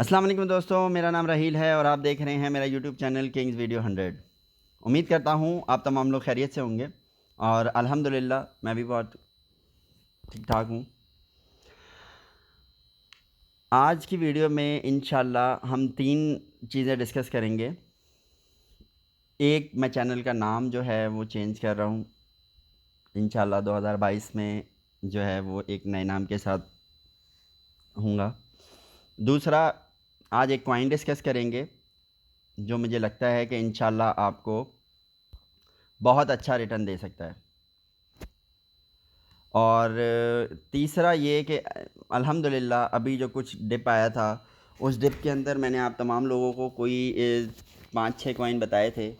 अस्सलाम वालेकुम दोस्तों, मेरा नाम राहील है और आप देख रहे हैं मेरा यूट्यूब चैनल किंग्स वीडियो 100। उम्मीद करता हूँ आप तमाम लोग खैरियत से होंगे और अल्हम्दुलिल्लाह मैं भी बहुत ठीक ठाक हूँ। आज की वीडियो में इंशाल्लाह हम 3 चीज़ें डिस्कस करेंगे। एक, मैं चैनल का नाम जो है वो चेंज कर रहा हूँ। इंशाल्लाह 2022 में जो है वो एक नए नाम के साथ हूँगा। दूसरा, आज एक कॉइन डिस्कस करेंगे जो मुझे लगता है कि इंशाल्लाह आपको बहुत अच्छा रिटर्न दे सकता है। और तीसरा ये कि अल्हम्दुलिल्लाह अभी जो कुछ डिप आया था, उस डिप के अंदर मैंने आप तमाम लोगों को कोई 5-6 कॉइन बताए थे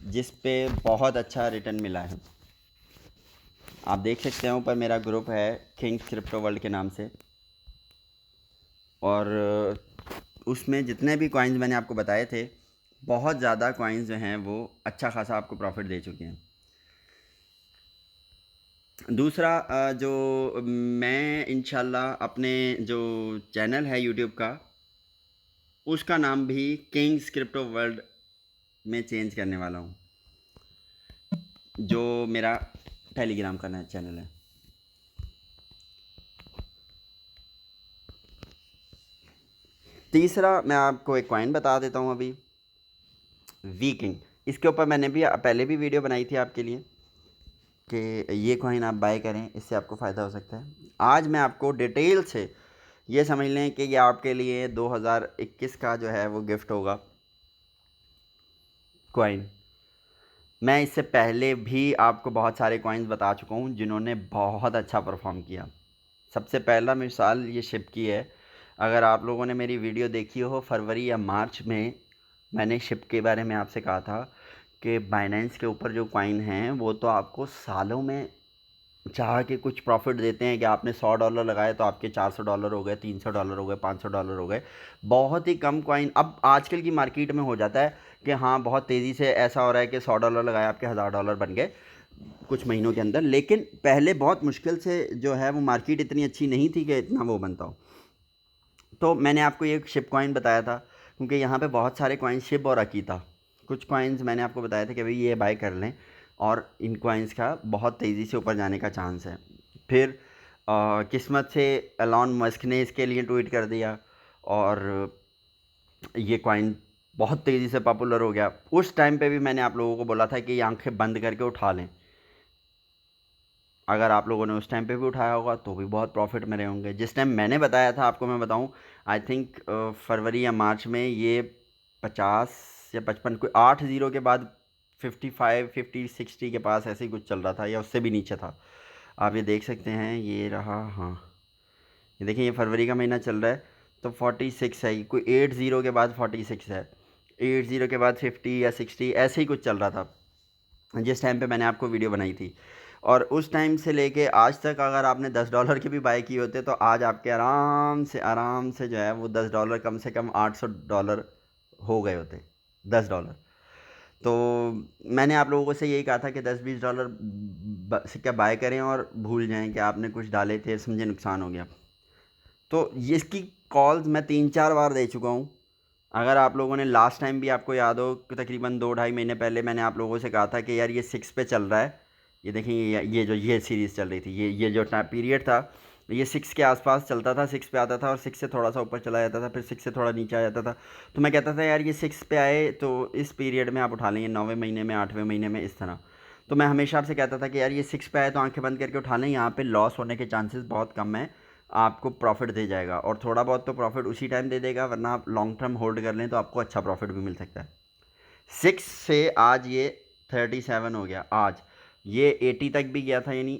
जिस पे बहुत अच्छा रिटर्न मिला है। आप देख सकते हैं ऊपर मेरा ग्रुप है किंग्स क्रिप्टो वर्ल्ड के नाम से, और उसमें जितने भी कॉइन्स मैंने आपको बताए थे, बहुत ज़्यादा कॉइन्स जो हैं वो अच्छा खासा आपको प्रॉफिट दे चुके हैं। दूसरा, जो मैं इंशाल्लाह अपने जो चैनल है यूट्यूब का, उसका नाम भी किंग्स क्रिप्टो वर्ल्ड में चेंज करने वाला हूँ, जो मेरा टेलीग्राम का नया चैनल है। तीसरा, मैं आपको एक कॉइन बता देता हूँ अभी, वी किंग। इसके ऊपर मैंने भी पहले भी वीडियो बनाई थी आपके लिए कि ये कॉइन आप बाय करें, इससे आपको फ़ायदा हो सकता है। आज मैं आपको डिटेल से ये समझ लें कि ये आपके लिए 2021 का जो है वो गिफ्ट होगा कॉइन। मैं इससे पहले भी आपको बहुत सारे कॉइन्स बता चुका हूँ जिन्होंने बहुत अच्छा परफॉर्म किया। सबसे पहला मिसाल ये शिप की है। अगर आप लोगों ने मेरी वीडियो देखी हो फरवरी या मार्च में, मैंने शिप के बारे में आपसे कहा था कि बाइनेंस के ऊपर जो कॉइन हैं वो तो आपको सालों में चाह के कुछ प्रॉफिट देते हैं कि आपने $100 लगाए तो आपके $400 हो गए, $300 हो गए, $500 हो गए। बहुत ही कम कॉइन अब आजकल की मार्केट में हो जाता है कि हाँ, बहुत तेज़ी से ऐसा हो रहा है कि $100 लगाए आपके $1000 बन गए कुछ महीनों के अंदर। लेकिन पहले बहुत मुश्किल से जो है वो मार्केट इतनी अच्छी नहीं थी कि इतना वो बनता हो। तो मैंने आपको ये शिप कॉइन बताया था क्योंकि यहाँ पे बहुत सारे कॉइन शिप और अकीता, कुछ कॉइन्स मैंने आपको बताया था कि भाई ये बाय कर लें और इन कॉइन्स का बहुत तेज़ी से ऊपर जाने का चांस है। फिर किस्मत से एलॉन मस्क ने इसके लिए ट्वीट कर दिया और ये कॉइन बहुत तेज़ी से पॉपुलर हो गया। उस टाइम पे भी मैंने आप लोगों को बोला था कि ये आंखें बंद करके उठा लें। अगर आप लोगों ने उस टाइम पे भी उठाया होगा तो भी बहुत प्रॉफिट में रहे होंगे। जिस टाइम मैंने बताया था आपको, मैं बताऊं, आई थिंक फरवरी या मार्च में ये 50 या 55, कोई 8 ज़ीरो के बाद 55 50 60 के पास ऐसे ही कुछ चल रहा था या उससे भी नीचे था। आप ये देख सकते हैं, ये रहा, हाँ, ये देखिए, ये फरवरी का महीना चल रहा है तो 46 है, कोई 8 ज़ीरो के बाद 46 है, 8 ज़ीरो के बाद 50 या 60 ऐसे ही कुछ चल रहा था जिस टाइम पे मैंने आपको वीडियो बनाई थी। और उस टाइम से लेके आज तक अगर आपने $10 के भी बाय किए होते तो आज आपके आराम से जो है वो $10 कम से कम $800 हो गए होते। $10। तो मैंने आप लोगों से यही कहा था कि $10-20 सिक्का बाय करें और भूल जाएं कि आपने कुछ डाले थे, समझे नुकसान हो गया। तो ये इसकी कॉल्स मैं 3-4 बार दे चुका हूँ। अगर आप लोगों ने लास्ट टाइम भी आपको याद हो कि तकरीबन 2-2.5 महीने पहले मैंने आप लोगों से कहा था कि यार ये 6 पे चल रहा है। ये देखें, ये जो ये सीरीज़ चल रही थी, ये जो टाइम पीरियड था, ये 6 के आसपास चलता था, 6 पे आता था और 6 से थोड़ा सा ऊपर चला जाता था, फिर 6 से थोड़ा नीचे आ जाता था। तो मैं कहता था यार ये 6 पे आए तो इस पीरियड में आप उठा लेंगे, 9वें महीने में, 8वें महीने में, इस तरह। तो मैं हमेशा आपसे कहता था कि यार ये 6 पे आए तो आंखें बंद करके उठा लें, यहाँ पे लॉस होने के चांसेस बहुत कम है, आपको प्रॉफिट दे जाएगा और थोड़ा बहुत तो प्रॉफिट उसी टाइम दे देगा, वरना आप लॉन्ग टर्म होल्ड कर लें तो आपको अच्छा प्रॉफिट भी मिल सकता है। 6 से आज ये 37 हो गया। आज ये 80 तक भी गया था, यानी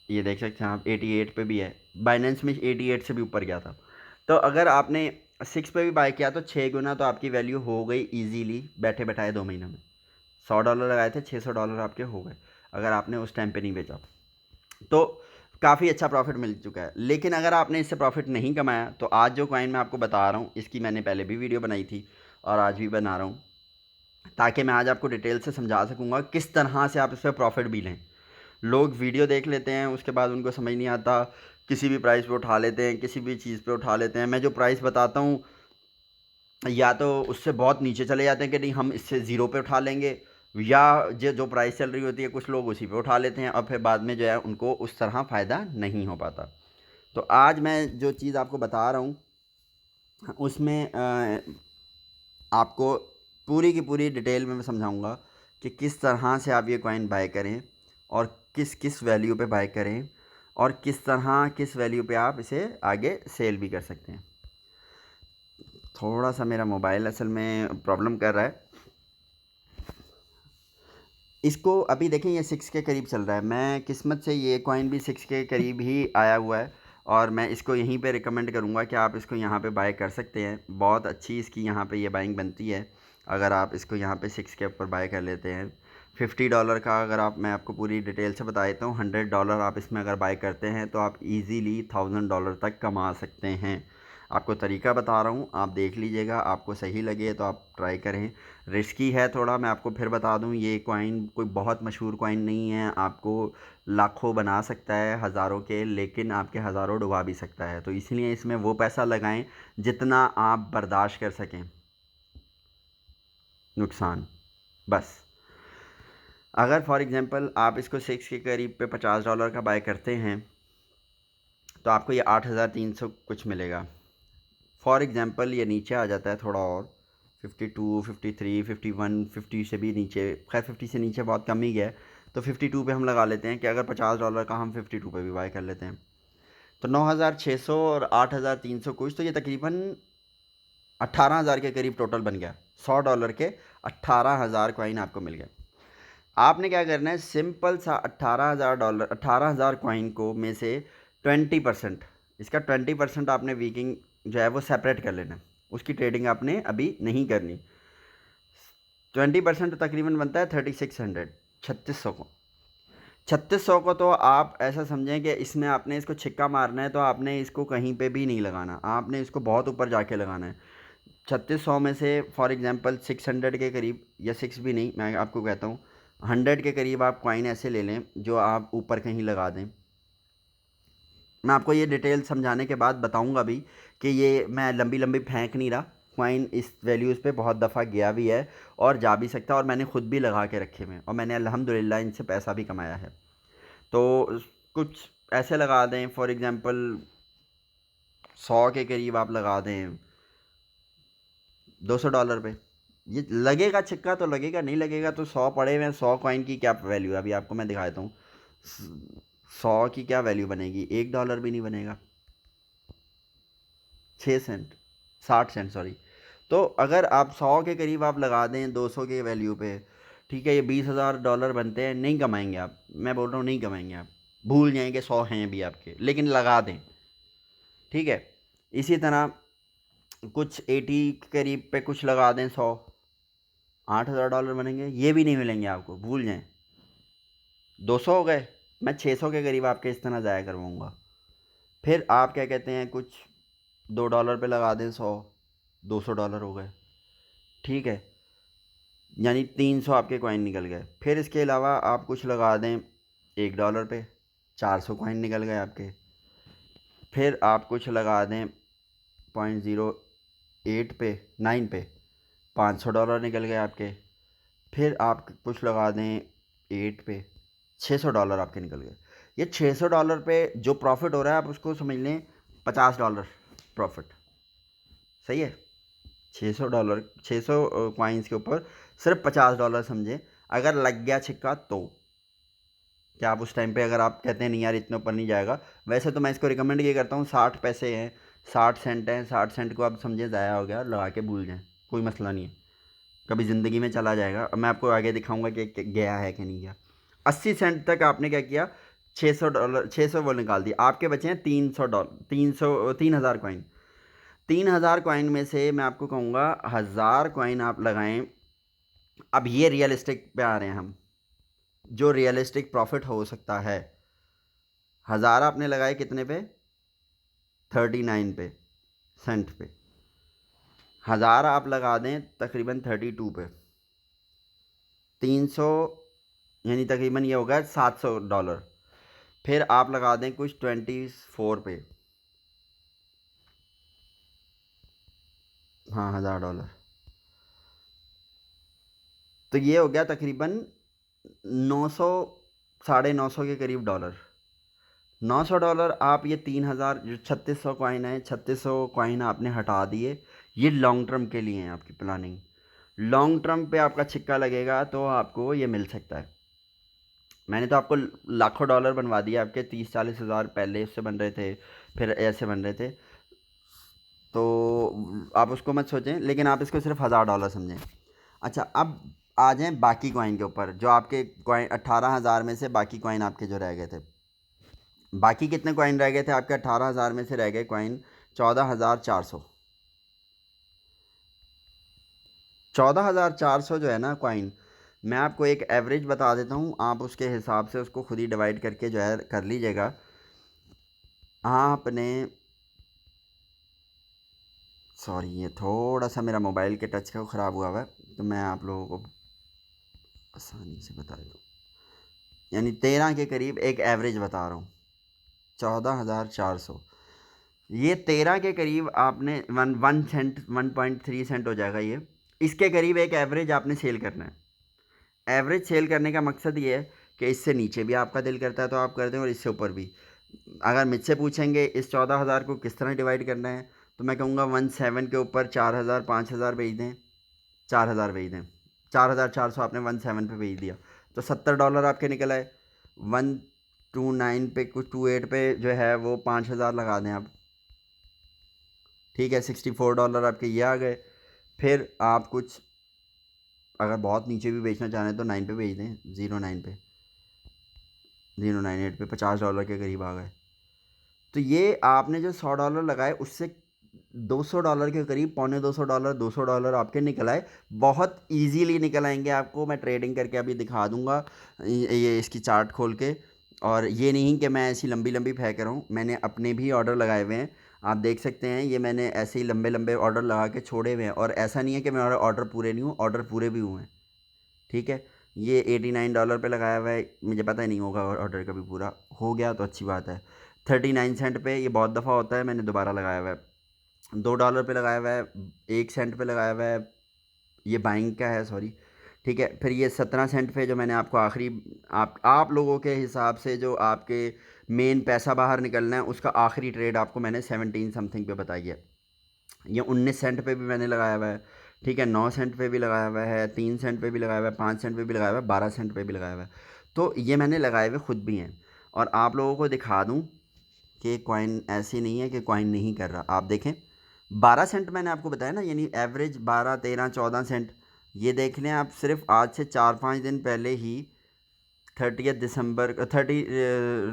ये देख सकते हैं आप 88 पे भी है। बाइनेंस में 88 से भी ऊपर गया था। तो अगर आपने 6 पे भी बाय किया तो 6 गुना तो आपकी वैल्यू हो गई ईजीली, बैठे बैठाए 2 महीने में। $100 लगाए थे, $600 आपके हो गए अगर आपने उस टाइम पे नहीं बेचा तो। काफ़ी अच्छा प्रॉफिट मिल चुका है। लेकिन अगर आपने इससे प्रॉफिट नहीं कमाया तो आज जो कॉइन मैं आपको बता रहा हूँ, इसकी मैंने पहले भी वीडियो बनाई थी और आज भी बना रहा हूँ, ताकि मैं आज आपको डिटेल से समझा सकूँगा किस तरह से आप इस पर प्रॉफिट भी लें। लोग वीडियो देख लेते हैं, उसके बाद उनको समझ नहीं आता किसी भी प्राइस पे उठा लेते हैं, किसी भी चीज़ पे उठा लेते हैं। मैं जो प्राइस बताता हूँ या तो उससे बहुत नीचे चले जाते हैं कि नहीं हम इससे ज़ीरो पे उठा लेंगे, या जो प्राइस चल रही होती है कुछ लोग उसी पे उठा लेते हैं और फिर बाद में जो है उनको उस तरह फ़ायदा नहीं हो पाता। तो आज मैं जो चीज़ आपको बता रहा हूँ उसमें आपको पूरी की पूरी डिटेल में मैं समझाऊंगा कि किस तरह से आप ये कॉइन बाय करें और किस किस वैल्यू पे बाय करें और किस तरह किस वैल्यू पे आप इसे आगे सेल भी कर सकते हैं। थोड़ा सा मेरा मोबाइल असल में प्रॉब्लम कर रहा है। इसको अभी देखें ये 6 के करीब चल रहा है। मैं किस्मत से ये कॉइन भी 6 के करीब ही आया हुआ है और मैं इसको यहीं पे रिकमेंड करूँगा कि आप इसको यहाँ पे बाय कर सकते हैं। बहुत अच्छी इसकी यहाँ पे ये बाइंग बनती है अगर आप इसको यहाँ पे 6 के ऊपर बाय कर लेते हैं। $50 का अगर आप मैं आपको पूरी डिटेल से बता देता हूँ, $100 आप इसमें अगर बाय करते हैं तो आप ईज़िली $1000 तक कमा सकते हैं। आपको तरीका बता रहा हूँ, आप देख लीजिएगा, आपको सही लगे तो आप ट्राई करें। रिस्की है थोड़ा, मैं आपको फिर बता दूँ, ये कॉइन कोई बहुत मशहूर कॉइन नहीं है। आपको लाखों बना सकता है, हज़ारों के, लेकिन आपके हज़ारों डुबा भी सकता है। तो इसलिए इसमें वो पैसा लगाएं जितना आप बर्दाश्त कर सकें नुकसान, बस। अगर फॉर एग्ज़ाम्पल आप इसको 6 के करीब पे $50 का बाय करते हैं तो आपको ये 8300 कुछ मिलेगा। फॉर एग्ज़ाम्पल ये नीचे आ जाता है थोड़ा और 52, 53, 51, 50 से भी नीचे, खैर 50 से नीचे बहुत कम ही गया है, तो 52 पे हम लगा लेते हैं कि अगर $50 का हम 52 पे भी बाय कर लेते हैं तो 9600 और 8300 कुछ, तो ये तकरीबन 18000 के करीब टोटल बन गया। $100 के 18000 कॉइन आपको मिल गया। आपने क्या करना है, सिंपल सा $18000 18000 कॉइन को में से 20%, इसका 20% आपने वीकिंग जो है वो सेपरेट कर लेना है। उसकी ट्रेडिंग आपने अभी नहीं करनी। 20% तकरीबन बनता है 3600, 3600 को। 3600 को तो आप ऐसा समझें कि इसमें आपने इसको छिक्का मारना है तो आपने इसको कहीं पे भी नहीं लगाना, आपने इसको बहुत ऊपर जाके लगाना है। 3600 में से फॉर एग्जांपल 600 के करीब, या 6 भी नहीं, मैं आपको कहता हूँ 100 के करीब आप कॉइन ऐसे ले लें जो आप ऊपर कहीं लगा दें। मैं आपको ये डिटेल समझाने के बाद बताऊंगा भी कि ये मैं लंबी लंबी फेंक नहीं रहा। कॉइन इस वैल्यूज़ पे बहुत दफ़ा गया भी है और जा भी सकता है, और मैंने ख़ुद भी लगा के रखे हुए हैं और मैंने अल्हम्दुलिल्लाह इनसे पैसा भी कमाया है। तो कुछ ऐसे लगा दें, फॉर एग्ज़ाम्पल 100 के करीब आप लगा दें $200 पे। ये लगेगा छिक्का तो लगेगा, नहीं लगेगा तो 100 पड़े हुए हैं। 100 कॉइन की क्या वैल्यू है अभी आपको मैं दिखा देता हूँ। 100 की क्या वैल्यू बनेगी, $1 भी नहीं बनेगा, 6 सेंट, 60 सेंट सॉरी। तो अगर आप 100 के करीब आप लगा दें 200 के वैल्यू पे, ठीक है, ये $20,000 बनते हैं। नहीं कमाएंगे आप, मैं बोल रहा हूँ नहीं कमाएंगे आप, भूल जाएंगे 100 हैं भी आपके, लेकिन लगा दें, ठीक है। इसी तरह कुछ 80 के करीब पे कुछ लगा दें 100, $8,000 बनेंगे, ये भी नहीं मिलेंगे आपको, भूल जाएं। 200 हो गए, मैं 600 के करीब आपके इस तरह ज़ाया करवाऊँगा। फिर आप क्या कहते हैं, कुछ $2 पे लगा दें 100, $200 हो गए, ठीक है, यानी 300 आपके कॉइन निकल गए। फिर इसके अलावा आप कुछ लगा दें $1 पे, 400 कॉइन निकल गए आपके। फिर आप कुछ लगा दें 0.08 पे 9 पे, $500 निकल गए आपके। फिर आप कुछ लगा दें 8 पे, $600 आपके निकल गए। ये $600 पे जो प्रॉफिट हो रहा है आप उसको समझ लें $50 प्रॉफिट, सही है। $600, 600 कॉइन्स के ऊपर सिर्फ $50 समझें। अगर लग गया छिक्का तो क्या आप उस टाइम पे, अगर आप कहते हैं नहीं यार इतने ऊपर नहीं जाएगा, वैसे तो मैं इसको रिकमेंड ये करता हूँ, 60 पैसे हैं, 60 सेंट हैं, 60 सेंट को आप समझे ज़ाया हो गया, लगा के भूल जाएं, कोई मसला नहीं है, कभी ज़िंदगी में चला जाएगा। और मैं आपको आगे दिखाऊंगा कि गया है कि नहीं गया। 80 सेंट तक आपने क्या किया, $600, 600 वो निकाल दिया, आपके बचे हैं $300, 3000 कॉइन। 3000 कॉइन में से मैं आपको कहूँगा 1000 कॉइन आप लगाएं। अब ये रियलिस्टिक पे आ रहे हैं हम, जो रियलिस्टिक प्रॉफिट हो सकता है। 1000 आपने लगाए कितने पे, 39 पे, सेंट पे। 1000 आप लगा दें तकरीबन 32 पे, 300, यानी तकरीबन ये होगा $700। फिर आप लगा दें कुछ 24 पे। हाँ, $1000। तो ये हो गया तकरीबन 900, $950 के करीब डॉलर। $900 आप ये 3000 जो 3600 कॉइन है, 3600 कॉइन आपने हटा दिए। ये लॉन्ग टर्म के लिए है आपकी प्लानिंग। लॉन्ग टर्म पे आपका छिक्का लगेगा तो आपको ये मिल सकता है। मैंने तो आपको लाखों डॉलर बनवा दिए, आपके 30-40 हज़ार पहले उससे बन रहे थे, फिर ऐसे बन रहे थे। तो आप उसको मत सोचें, लेकिन आप इसको सिर्फ $1000 समझें। अच्छा, अब आ जाएं बाकी कॉइन के ऊपर। जो आपके कॉइन 18,000 में से बाकी कॉइन आपके जो रह गए थे, बाकी कितने कॉइन रह गए थे आपके? 18,000 में से रह गए कॉइन 14,400। 14,400 जो है ना कॉइन, मैं आपको एक एवरेज बता देता हूँ, आप उसके हिसाब से उसको खुद ही डिवाइड करके जो है कर लीजिएगा। आपने, सॉरी ये थोड़ा सा मेरा मोबाइल के टच का ख़राब हुआ हुआ है, तो मैं आप लोगों को आसानी से बता दूँ। यानी 13 के करीब एक एवरेज बता रहा हूँ। 14,400, ये 13 के करीब आपने 1 सेंट 1.3 सेंट हो जाएगा ये। इसके करीब एक एवरेज आपने सेल करना है। एवरेज सेल करने का मकसद ये है कि इससे नीचे भी आपका दिल करता है तो आप कर दें, और इससे ऊपर भी। अगर मुझसे पूछेंगे इस 14,000 को किस तरह डिवाइड करना है, तो मैं कहूँगा 17 के ऊपर 4,000 5,000 भेज दें। 4,000 भेज दें। 4,400 आपने 17 पे भेज दिया, तो $70 आपके निकल आए। 129 पे कुछ 28 पे जो है वो 5,000 लगा दें आप। ठीक है, $64 आपके ये आ गए। फिर आप कुछ अगर बहुत नीचे भी बेचना चाह रहे हैं तो 9 पे बेच दें, 09 पे, 098 पे $50 के करीब आ गए। तो ये आपने जो $100 लगाए उससे $200 के करीब, $250, $200 आपके निकल आए। बहुत इजीली निकल आएंगे आपको, मैं ट्रेडिंग करके अभी दिखा दूंगा ये इसकी चार्ट खोल के। और ये नहीं कि मैं ऐसी लंबी लंबी फेंक रहा हूँ, मैंने अपने भी ऑर्डर लगाए हुए हैं। आप देख सकते हैं, ये मैंने ऐसे ही लंबे लंबे ऑर्डर लगा के छोड़े हुए हैं, और ऐसा नहीं है कि मेरे ऑर्डर पूरे नहीं हुए, ऑर्डर पूरे भी हुए हैं। ठीक है, ये $89 पे लगाया हुआ है, मुझे पता ही नहीं होगा ऑर्डर कभी पूरा हो गया तो अच्छी बात है। 39 सेंट पे, ये बहुत दफ़ा होता है, मैंने दोबारा लगाया हुआ है। $2 पे लगाया हुआ है, 1 सेंट पे लगाया हुआ है, ये बाइंग का है, सॉरी। ठीक है, फिर ये 17 सेंट पे जो मैंने आपको आखिरी, आप लोगों के हिसाब से जो आपके मेन पैसा बाहर निकलना है उसका आखिरी ट्रेड आपको मैंने 17 समथिंग पे बताई है। ये 19 सेंट पे भी मैंने लगाया हुआ है। ठीक है, 9 सेंट पे भी लगाया हुआ है, 3 सेंट पे भी लगाया हुआ है, 5 सेंट पे भी लगाया हुआ है, 12 सेंट पे भी लगाया हुआ है। तो ये मैंने लगाए हुए खुद भी हैं। और आप लोगों को दिखा दूँ कि कॉइन ऐसी नहीं है कि कॉइन नहीं कर रहा। आप देखें, 12 सेंट मैंने आपको बताया ना, यानी एवरेज 12, 13, 14 सेंट। ये देख लें आप, सिर्फ आज से 4-5 दिन पहले ही 30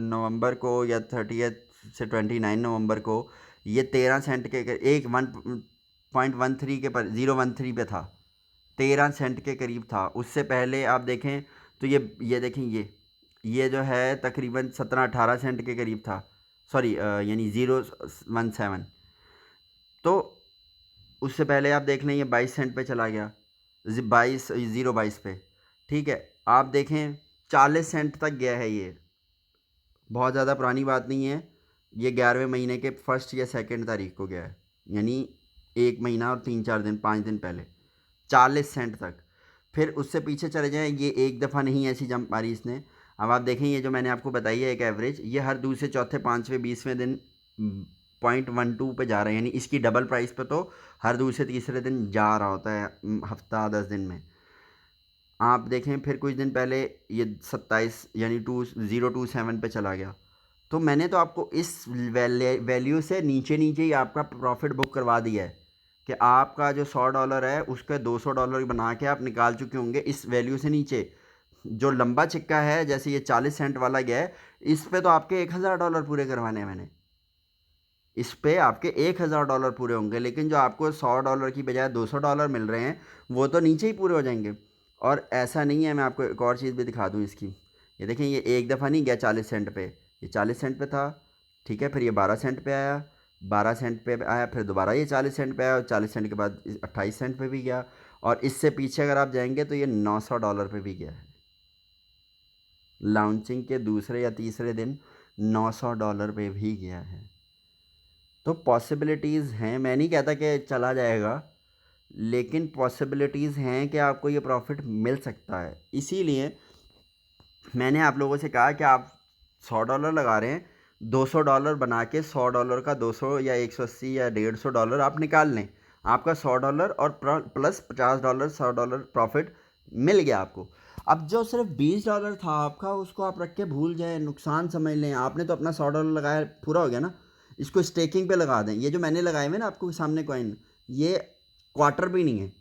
नवंबर को या 30 से 29 नवंबर को ये 13 सेंट के एक 1.13 के पर 013 पे था। 13 सेंट के करीब था। उससे पहले आप देखें तो ये देखें, ये जो है तकरीबन 17-18 सेंट के करीब था। सॉरी, यानी 017। तो उससे पहले आप देख लें ये 22 सेंट पे चला गया, 022 पे। ठीक है, आप देखें 40 सेंट तक गया है ये। बहुत ज़्यादा पुरानी बात नहीं है, ये 11वें महीने के फर्स्ट या सेकंड तारीख को गया है, यानी 1 महीना और 3-4 दिन 5 दिन पहले, 40 सेंट तक। फिर उससे पीछे चले जाएं, ये एक दफ़ा नहीं ऐसी जंप मारी इसने। अब आप देखें, ये जो मैंने आपको बताई है एक एवरेज, ये हर दूसरे चौथे पाँचवें 20वें दिन 0.12 पे जा रहे हैं, यानी इसकी डबल प्राइस पे तो हर दूसरे तीसरे दिन जा रहा होता है, हफ्ता 10 दिन में। आप देखें फिर कुछ दिन पहले ये 27 यानी 2027 पे चला गया। तो मैंने तो आपको इस वैल्यू से नीचे नीचे ही आपका प्रॉफिट बुक करवा दिया है कि आपका जो $100 है उसके $200 बना के आप निकाल चुके होंगे इस वैल्यू से नीचे। जो लंबा चिक्का है जैसे ये 40 सेंट वाला गया है, इस पे तो आपके $1,000 पूरे करवाने हैं मैंने। इस पे आपके $1,000 पूरे होंगे, लेकिन जो आपको $100 की बजाय $200 मिल रहे हैं वो तो नीचे ही पूरे हो जाएंगे। और ऐसा नहीं है, मैं आपको एक और चीज़ भी दिखा दूँ इसकी। ये देखें, ये एक दफ़ा नहीं गया 40 सेंट पे, ये 40 सेंट पे था। ठीक है, फिर ये 12 सेंट पे आया, 12 सेंट पे आया, फिर दोबारा ये 40 सेंट पे आया, और 40 सेंट के बाद 28 सेंट पे भी गया। और इससे पीछे अगर आप जाएंगे तो ये $900 पे भी गया है। लॉन्चिंग के दूसरे या तीसरे दिन $900 पे भी गया है। तो पॉसिबिलिटीज़ हैं, मैं नहीं कहता कि चला जाएगा, लेकिन पॉसिबिलिटीज़ हैं कि आपको ये प्रॉफिट मिल सकता है। इसीलिए मैंने आप लोगों से कहा कि आप $100 लगा रहे हैं, $200 बना के $100 का 200 या 180 या $150 आप निकाल लें, आपका $100 और प्लस $50 $100 प्रॉफिट मिल गया आपको। अब जो सिर्फ $20 था आपका, उसको आप रख के भूल जाएं, नुकसान समझ लें। आपने तो अपना $100 लगाया, पूरा हो गया ना। इसको स्टेकिंग पे लगा दें। ये जो मैंने लगाए हुए ना आपको सामने कॉइन, ये क्वार्टर भी नहीं है,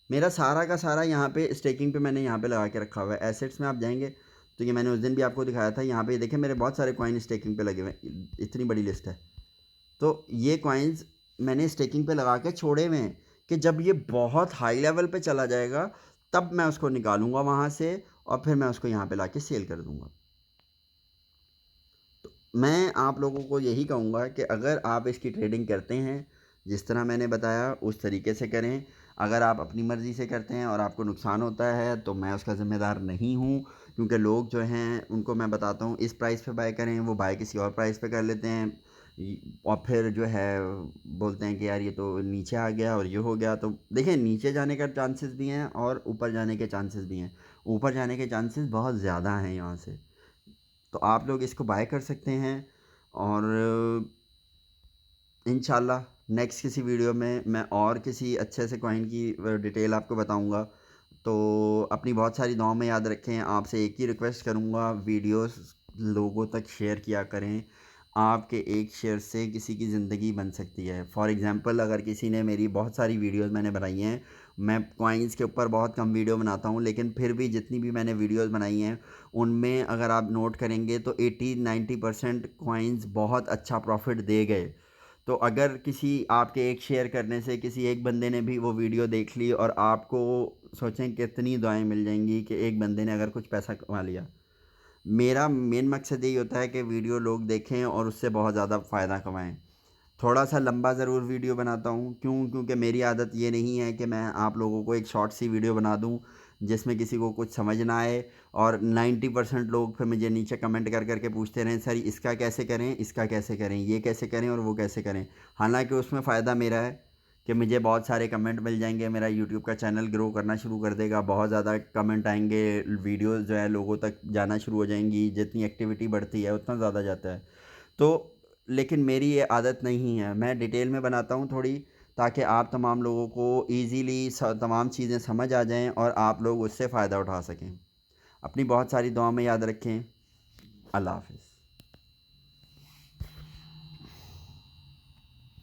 मेरा सारा का सारा यहाँ पे स्टेकिंग पे मैंने यहाँ पे लगा के रखा हुआ है। एसेट्स में आप जाएंगे तो ये मैंने उस दिन भी आपको दिखाया था, यहाँ पे देखें मेरे बहुत सारे कॉइन स्टेकिंग पे लगे हुए हैं, इतनी बड़ी लिस्ट है। तो ये कॉइन्स मैंने स्टेकिंग पे लगा के छोड़े हुए हैं कि जब ये बहुत हाई लेवल पे चला जाएगा तब मैं उसको निकालूंगा वहाँ से और फिर मैं उसको यहाँ पे ला के सेल कर दूँगा। तो मैं आप लोगों को यही कहूँगा कि अगर आप इसकी ट्रेडिंग करते हैं, जिस तरह मैंने बताया उस तरीके से करें। अगर आप अपनी मर्ज़ी से करते हैं और आपको नुकसान होता है तो मैं उसका ज़िम्मेदार नहीं हूँ, क्योंकि लोग जो हैं उनको मैं बताता हूँ इस प्राइस पे बाय करें, वो बाय किसी और प्राइस पे कर लेते हैं और फिर जो है बोलते हैं कि यार ये तो नीचे आ गया और ये हो गया। तो देखें, नीचे जाने का चांसेस भी हैं और ऊपर जाने के चांसेस भी हैं। ऊपर जाने के चांसेस बहुत ज़्यादा हैं यहाँ से, तो आप लोग इसको बाय कर सकते हैं। और इंशाल्लाह नेक्स्ट किसी वीडियो में मैं और किसी अच्छे से कॉइन की डिटेल आपको बताऊंगा। तो अपनी बहुत सारी दुआओं में याद रखें। आपसे एक ही रिक्वेस्ट करूंगा, वीडियोस लोगों तक शेयर किया करें। आपके एक शेयर से किसी की ज़िंदगी बन सकती है। फॉर एग्ज़ाम्पल, अगर किसी ने मेरी बहुत सारी वीडियोस मैंने बनाई हैं, मैं कॉइन्स के ऊपर बहुत कम वीडियो बनाता हूँ, लेकिन फिर भी जितनी भी मैंने वीडियोस बनाई हैं उनमें अगर आप नोट करेंगे तो 80-90% कॉइन्स बहुत अच्छा प्रॉफिट दे गए। तो अगर किसी आपके एक शेयर करने से किसी एक बंदे ने भी वो वीडियो देख ली और आपको, सोचें कितनी दुआएं मिल जाएंगी कि एक बंदे ने अगर कुछ पैसा कमा लिया। मेरा मेन मकसद यही होता है कि वीडियो लोग देखें और उससे बहुत ज़्यादा फ़ायदा कमाएं। थोड़ा सा लंबा ज़रूर वीडियो बनाता हूँ, क्योंकि मेरी आदत ये नहीं है कि मैं आप लोगों को एक शॉर्ट सी वीडियो बना दूँ जिसमें किसी को कुछ समझ ना आए और 90% लोग फिर मुझे नीचे कमेंट कर करके पूछते रहें, सर इसका कैसे करें, इसका कैसे करें, ये कैसे करें और वो कैसे करें। हालांकि उसमें फ़ायदा मेरा है कि मुझे बहुत सारे कमेंट मिल जाएंगे, मेरा यूट्यूब का चैनल ग्रो करना शुरू कर देगा, बहुत ज़्यादा कमेंट आएंगे, वीडियोस जो है लोगों तक जाना शुरू हो जाएंगी, जितनी एक्टिविटी बढ़ती है उतना ज़्यादा जाता है। तो लेकिन मेरी ये आदत नहीं है, मैं डिटेल में बनाता हूँ थोड़ी, ताकि आप तमाम लोगों को ईज़िली तमाम चीज़ें समझ आ जाएं और आप लोग उससे फ़ायदा उठा सकें। अपनी बहुत सारी दुआ में याद रखें। अल्लाह हाफ़िज़।